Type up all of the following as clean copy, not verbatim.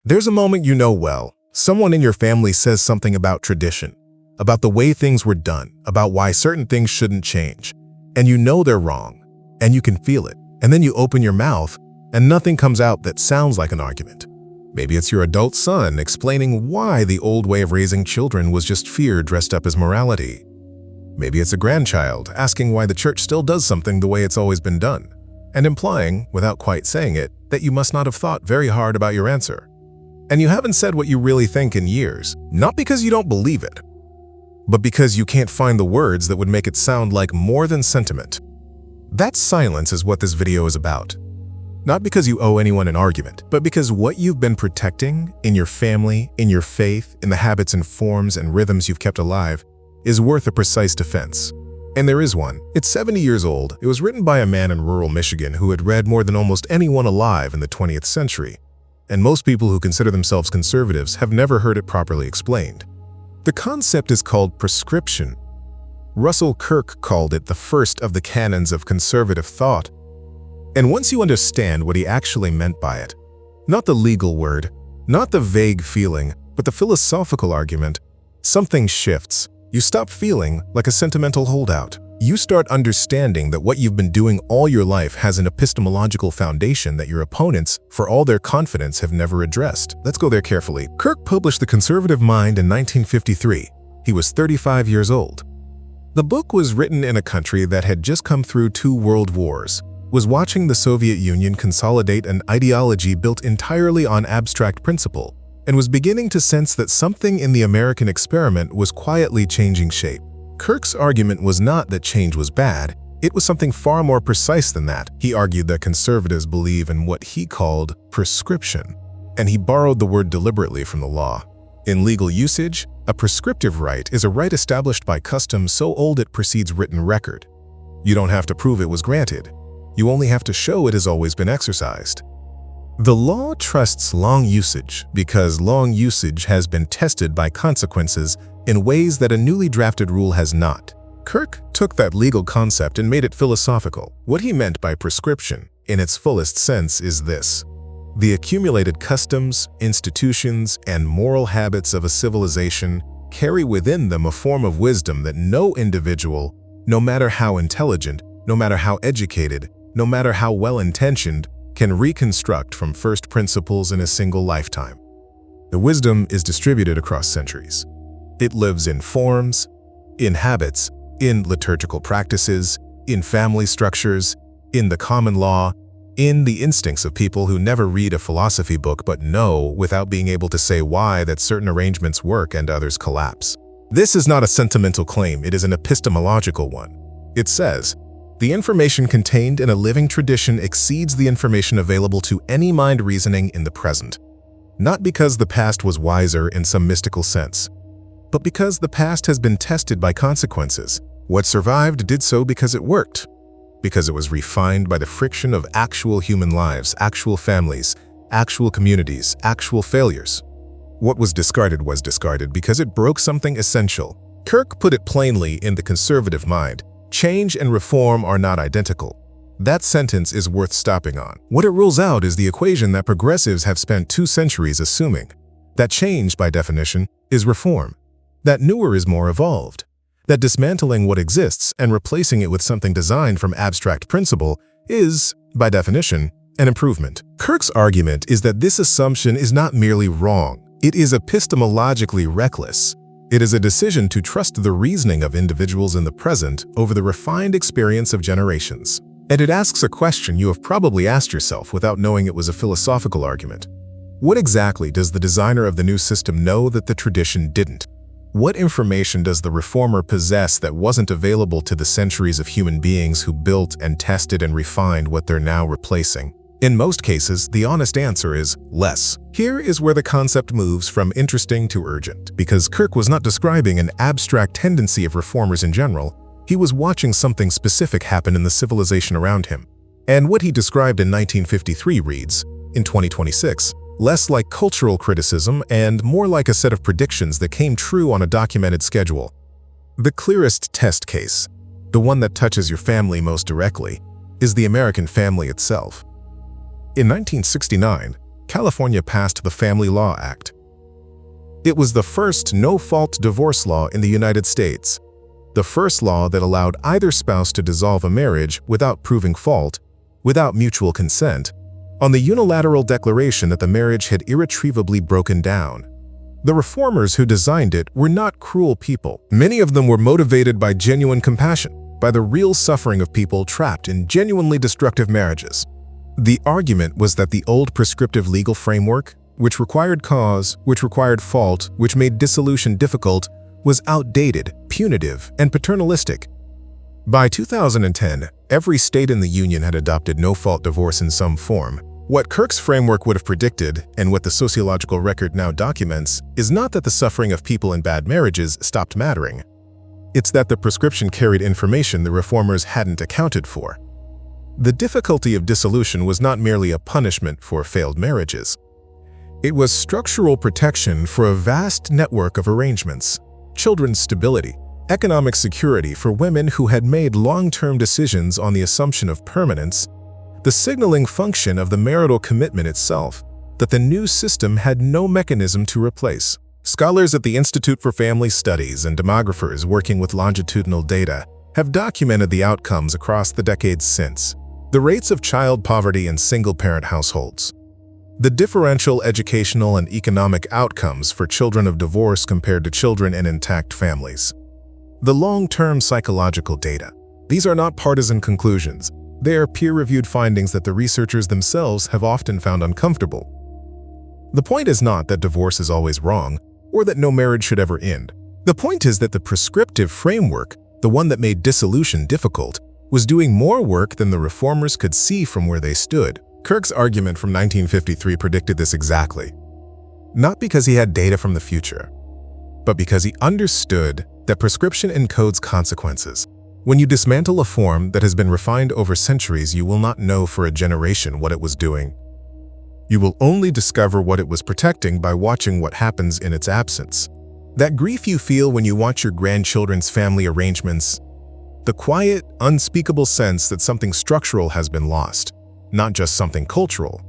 There's a moment you know well. Someone in your family says something about tradition, about the way things were done, about why certain things shouldn't change. And you know they're wrong, and you can feel it. And then you open your mouth, and nothing comes out that sounds like an argument. Maybe it's your adult son explaining why the old way of raising children was just fear dressed up as morality. Maybe it's a grandchild asking why the church still does something the way it's always been done, and implying, without quite saying it, that you must not have thought very hard about your answer. And you haven't said what you really think in years, not because you don't believe it, but because you can't find the words that would make it sound like more than sentiment. That silence is what this video is about. Not because you owe anyone an argument, but because what you've been protecting in your family, in your faith, in the habits and forms and rhythms you've kept alive, is worth a precise defense. And there is one. It's 70 years old. It was written by a man in rural Michigan who had read more than almost anyone alive in the 20th century. And most people who consider themselves conservatives have never heard it properly explained. The concept is called prescription. Russell Kirk called it the first of the canons of conservative thought. And once you understand what he actually meant by it, not the legal word, not the vague feeling, but the philosophical argument, something shifts. You stop feeling like a sentimental holdout. You start understanding that what you've been doing all your life has an epistemological foundation that your opponents, for all their confidence, have never addressed. Let's go there carefully. Kirk published The Conservative Mind in 1953. He was 35 years old. The book was written in a country that had just come through 2 world wars, was watching the Soviet Union consolidate an ideology built entirely on abstract principle, and was beginning to sense that something in the American experiment was quietly changing shape. Kirk's argument was not that change was bad, it was something far more precise than that. He argued that conservatives believe in what he called prescription, and he borrowed the word deliberately from the law. In legal usage, a prescriptive right is a right established by custom so old it precedes written record. You don't have to prove it was granted. You only have to show it has always been exercised. The law trusts long usage because long usage has been tested by consequences in ways that a newly drafted rule has not. Kirk took that legal concept and made it philosophical. What he meant by prescription, in its fullest sense, is this: the accumulated customs, institutions, and moral habits of a civilization carry within them a form of wisdom that no individual, no matter how intelligent, no matter how educated, no matter how well-intentioned, can reconstruct from first principles in a single lifetime. The wisdom is distributed across centuries. It lives in forms, in habits, in liturgical practices, in family structures, in the common law, in the instincts of people who never read a philosophy book but know, without being able to say why, that certain arrangements work and others collapse. This is not a sentimental claim, it is an epistemological one. It says, the information contained in a living tradition exceeds the information available to any mind reasoning in the present. Not because the past was wiser in some mystical sense, but because the past has been tested by consequences. What survived did so because it worked, because it was refined by the friction of actual human lives, actual families, actual communities, actual failures. What was discarded because it broke something essential. Kirk put it plainly in The Conservative Mind: change and reform are not identical. That sentence is worth stopping on. What it rules out is the equation that progressives have spent 2 centuries assuming: that change, by definition, is reform, that newer is more evolved, that dismantling what exists and replacing it with something designed from abstract principle is, by definition, an improvement. Kirk's argument is that this assumption is not merely wrong, it is epistemologically reckless. It is a decision to trust the reasoning of individuals in the present over the refined experience of generations. And it asks a question you have probably asked yourself without knowing it was a philosophical argument. What exactly does the designer of the new system know that the tradition didn't? What information does the reformer possess that wasn't available to the centuries of human beings who built and tested and refined what they're now replacing? In most cases, the honest answer is less. Here is where the concept moves from interesting to urgent, because Kirk was not describing an abstract tendency of reformers in general. He was watching something specific happen in the civilization around him. And what he described in 1953 reads, in 2026, less like cultural criticism and more like a set of predictions that came true on a documented schedule. The clearest test case, the one that touches your family most directly, is the American family itself. In 1969, California passed the Family Law Act. It was the first no-fault divorce law in the United States, the first law that allowed either spouse to dissolve a marriage without proving fault, without mutual consent, on the unilateral declaration that the marriage had irretrievably broken down. The reformers who designed it were not cruel people. Many of them were motivated by genuine compassion, by the real suffering of people trapped in genuinely destructive marriages. The argument was that the old prescriptive legal framework, which required cause, which required fault, which made dissolution difficult, was outdated, punitive, and paternalistic. By 2010, every state in the Union had adopted no-fault divorce in some form. What Kirk's framework would have predicted, and what the sociological record now documents, is not that the suffering of people in bad marriages stopped mattering. It's that the prescription carried information the reformers hadn't accounted for. The difficulty of dissolution was not merely a punishment for failed marriages. It was structural protection for a vast network of arrangements, children's stability, economic security for women who had made long-term decisions on the assumption of permanence, the signaling function of the marital commitment itself that the new system had no mechanism to replace. Scholars at the Institute for Family Studies and demographers working with longitudinal data have documented the outcomes across the decades since. The rates of child poverty in single-parent households, the differential educational and economic outcomes for children of divorce compared to children in intact families, the long-term psychological data. These are not partisan conclusions. They are peer-reviewed findings that the researchers themselves have often found uncomfortable. The point is not that divorce is always wrong, or that no marriage should ever end. The point is that the prescriptive framework, the one that made dissolution difficult, was doing more work than the reformers could see from where they stood. Kirk's argument from 1953 predicted this exactly. Not because he had data from the future, but because he understood that prescription encodes consequences. When you dismantle a form that has been refined over centuries, you will not know for a generation what it was doing. You will only discover what it was protecting by watching what happens in its absence. That grief you feel when you watch your grandchildren's family arrangements, the quiet, unspeakable sense that something structural has been lost, not just something cultural.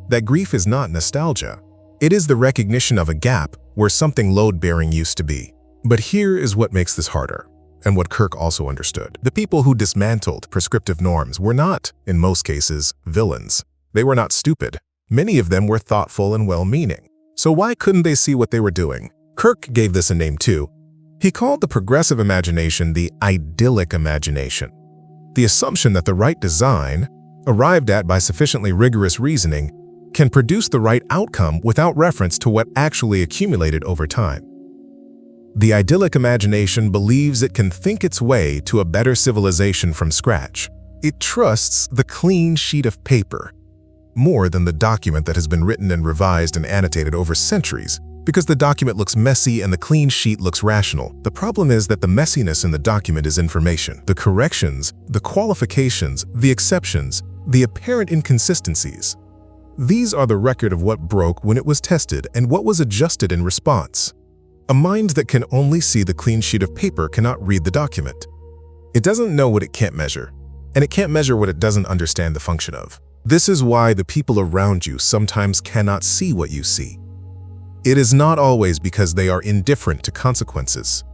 That grief is not nostalgia. It is the recognition of a gap where something load-bearing used to be. But here is what makes this harder, and what Kirk also understood. The people who dismantled prescriptive norms were not, in most cases, villains. They were not stupid. Many of them were thoughtful and well-meaning. So why couldn't they see what they were doing? Kirk gave this a name too. He called the progressive imagination the idyllic imagination. The assumption that the right design, arrived at by sufficiently rigorous reasoning, can produce the right outcome without reference to what actually accumulated over time. The idyllic imagination believes it can think its way to a better civilization from scratch. It trusts the clean sheet of paper more than the document that has been written and revised and annotated over centuries, because the document looks messy and the clean sheet looks rational. The problem is that the messiness in the document is information. The corrections, the qualifications, the exceptions, the apparent inconsistencies. These are the record of what broke when it was tested and what was adjusted in response. A mind that can only see the clean sheet of paper cannot read the document. It doesn't know what it can't measure, and it can't measure what it doesn't understand the function of. This is why the people around you sometimes cannot see what you see. It is not always because they are indifferent to consequences.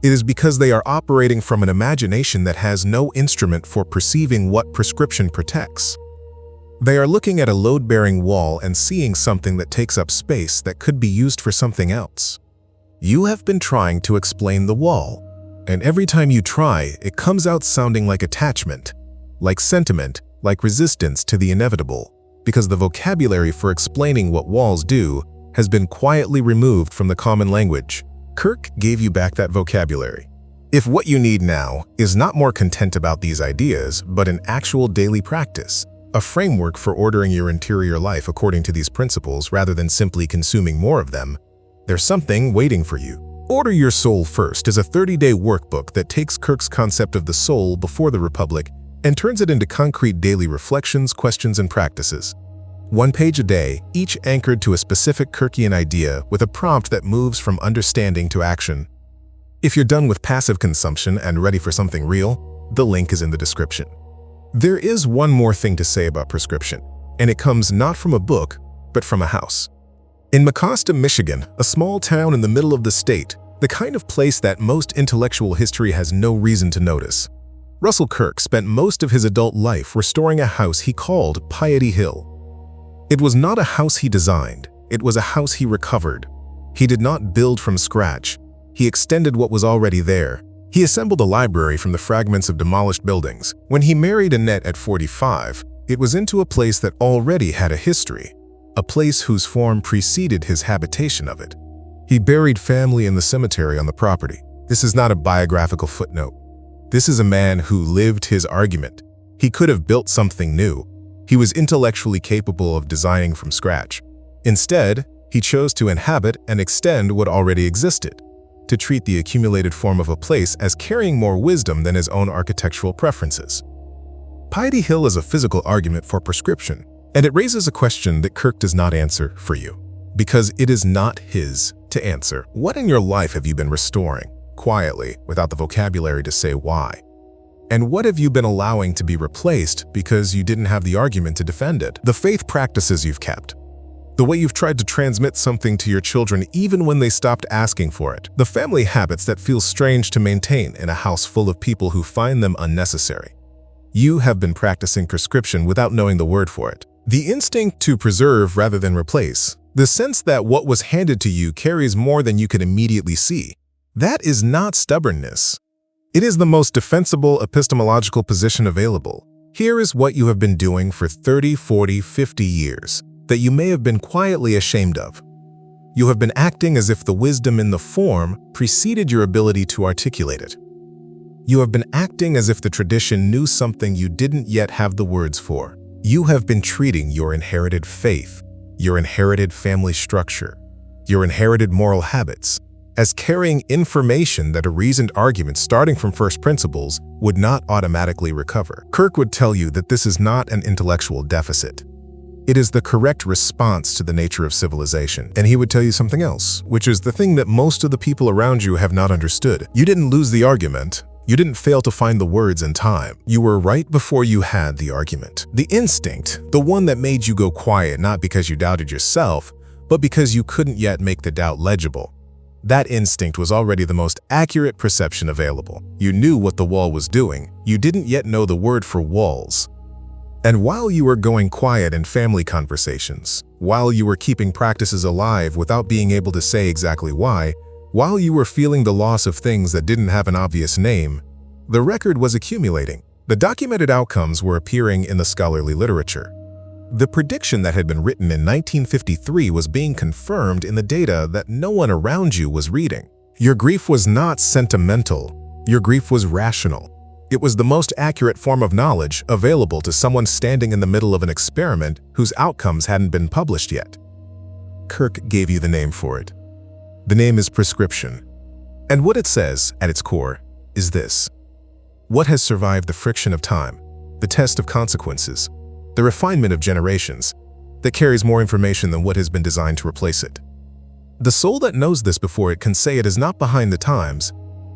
It is because they are operating from an imagination that has no instrument for perceiving what prescription protects. They are looking at a load-bearing wall and seeing something that takes up space that could be used for something else. You have been trying to explain the wall, and every time you try, it comes out sounding like attachment, like sentiment, like resistance to the inevitable, because the vocabulary for explaining what walls do has been quietly removed from the common language. Kirk gave you back that vocabulary. If what you need now is not more content about these ideas, but an actual daily practice, a framework for ordering your interior life according to these principles rather than simply consuming more of them, there's something waiting for you. Order Your Soul First is a 30-day workbook that takes Kirk's concept of the soul before the Republic and turns it into concrete daily reflections, questions, and practices. 1 page a day, each anchored to a specific Kirkian idea with a prompt that moves from understanding to action. If you're done with passive consumption and ready for something real, the link is in the description. There is one more thing to say about prescription, and it comes not from a book, but from a house. In Mecosta, Michigan, a small town in the middle of the state, the kind of place that most intellectual history has no reason to notice, Russell Kirk spent most of his adult life restoring a house he called Piety Hill. It was not a house he designed, it was a house he recovered. He did not build from scratch. He extended what was already there. He assembled a library from the fragments of demolished buildings. When he married Annette at 45, it was into a place that already had a history, a place whose form preceded his habitation of it. He buried family in the cemetery on the property. This is not a biographical footnote. This is a man who lived his argument. He could have built something new. He was intellectually capable of designing from scratch. Instead, he chose to inhabit and extend what already existed, to treat the accumulated form of a place as carrying more wisdom than his own architectural preferences. Piety Hill is a physical argument for prescription, and it raises a question that Kirk does not answer for you, because it is not his to answer. What in your life have you been restoring, quietly, without the vocabulary to say why? And what have you been allowing to be replaced because you didn't have the argument to defend it? The faith practices you've kept, the way you've tried to transmit something to your children even when they stopped asking for it, the family habits that feel strange to maintain in a house full of people who find them unnecessary. You have been practicing prescription without knowing the word for it. The instinct to preserve rather than replace, the sense that what was handed to you carries more than you can immediately see, that is not stubbornness. It is the most defensible epistemological position available. Here is what you have been doing for 30, 40, 50 years that you may have been quietly ashamed of. You have been acting as if the wisdom in the form preceded your ability to articulate it. You have been acting as if the tradition knew something you didn't yet have the words for. You have been treating your inherited faith, your inherited family structure, your inherited moral habits, as carrying information that a reasoned argument starting from first principles would not automatically recover. Kirk would tell you that this is not an intellectual deficit. It is the correct response to the nature of civilization. And he would tell you something else, which is the thing that most of the people around you have not understood. You didn't lose the argument. You didn't fail to find the words in time. You were right before you had the argument. The instinct, the one that made you go quiet not because you doubted yourself, but because you couldn't yet make the doubt legible. That instinct was already the most accurate perception available. You knew what the wall was doing. You didn't yet know the word for walls. And while you were going quiet in family conversations, while you were keeping practices alive without being able to say exactly why, while you were feeling the loss of things that didn't have an obvious name, the record was accumulating. The documented outcomes were appearing in the scholarly literature. The prediction that had been written in 1953 was being confirmed in the data that no one around you was reading. Your grief was not sentimental. Your grief was rational. It was the most accurate form of knowledge available to someone standing in the middle of an experiment whose outcomes hadn't been published yet. Kirk gave you the name for it. The name is prescription. And what it says, at its core, is this: what has survived the friction of time, the test of consequences, the refinement of generations, that carries more information than what has been designed to replace it? The soul that knows this before it can say it is not behind the times,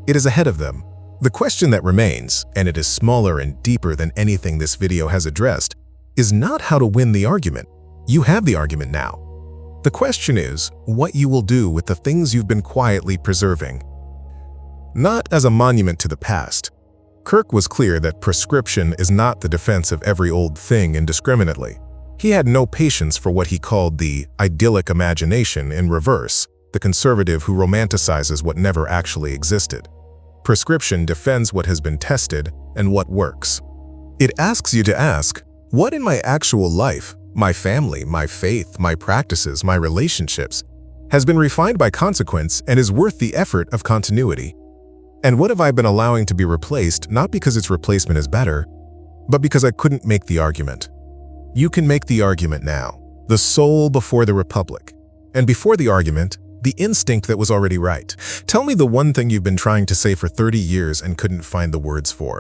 it is ahead of them. The question that remains, and it is smaller and deeper than anything this video has addressed, is not how to win the argument. You have the argument now. The question is what you will do with the things you've been quietly preserving. Not as a monument to the past. Kirk was clear that prescription is not the defense of every old thing indiscriminately. He had no patience for what he called the idyllic imagination in reverse, the conservative who romanticizes what never actually existed. Prescription defends what has been tested and what works. It asks you to ask, what in my actual life, my family, my faith, my practices, my relationships, has been refined by consequence and is worth the effort of continuity? And what have I been allowing to be replaced not because its replacement is better, but because I couldn't make the argument? You can make the argument now. The soul before the republic. And before the argument, the instinct that was already right. Tell me the one thing you've been trying to say for 30 years and couldn't find the words for.